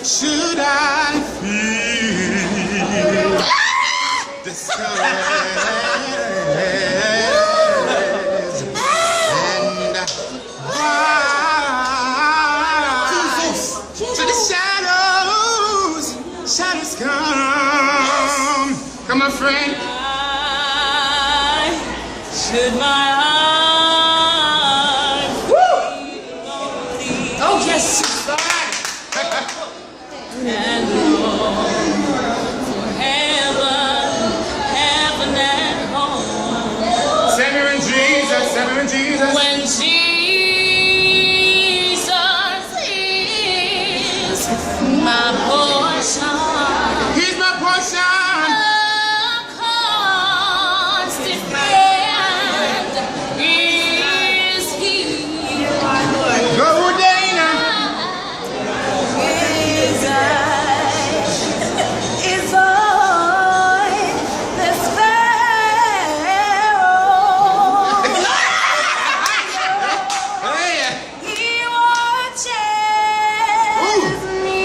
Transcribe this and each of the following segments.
Should I feel discouraged? And why to the shadows come. Come on, friend. Should my heart Oh, yes, and long for heaven and home. Send her in Jesus, send her in Jesus. When Jesus is my portion, He's my portion. a constant friend is He. Go, Dana. Is on the sparrow. Hey, He watches me.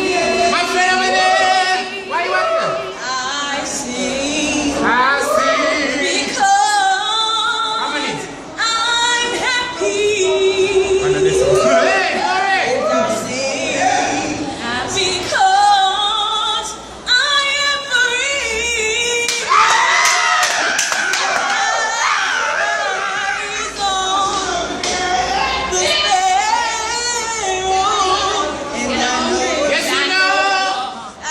my friend over there. Why you out there? I see I see. because How many? I'm happy. Hey, hurry. Because I am free. Eyes on the sparrow. And I know, Yes, you know. I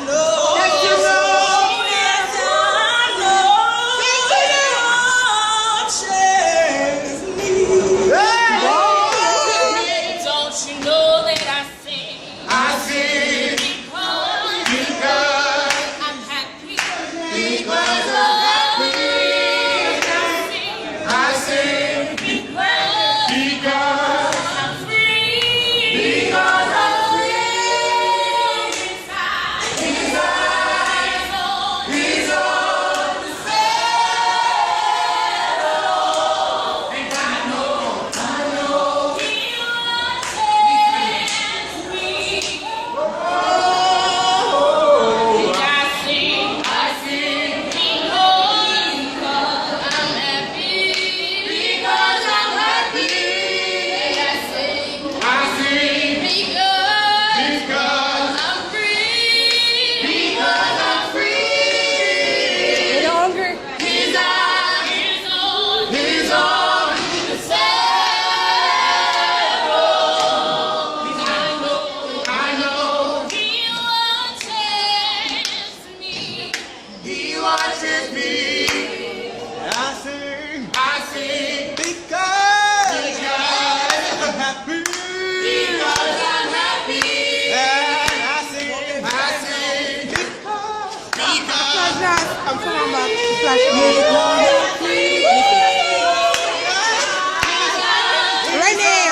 know, Yes, you know. yes, I know, He watches me. Don't you know that I sing? I see. Because I'm happy. Because I'm happy. I see. Because Because I'm free. Because I'm His eyes on He's on. the sparrow. And I know. He watches me. I sing because I'm happy. Because I'm happy. I sing I see. because Because I'm free. Because I'm free. No longer. His eyes on He's on. the sparrow. I know. He watches me. He watches me. I see. I see. Because I'm happy. Because I'm happy. And I see. I see. Because I'm talking about flashing. Renee.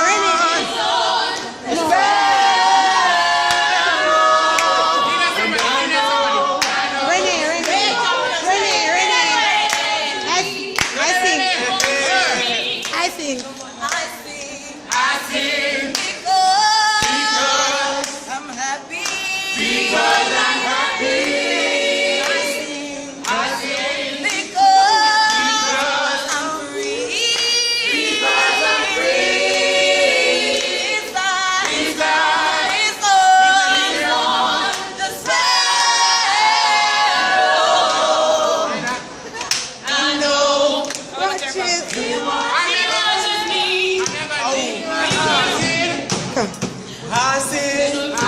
I sing. I see. Because I'm happy. Because I'm happy. I see. Because I'm free. Because I'm free. His eyes Because on the sparrow. I know. Watch it. He watches me. I see. I see.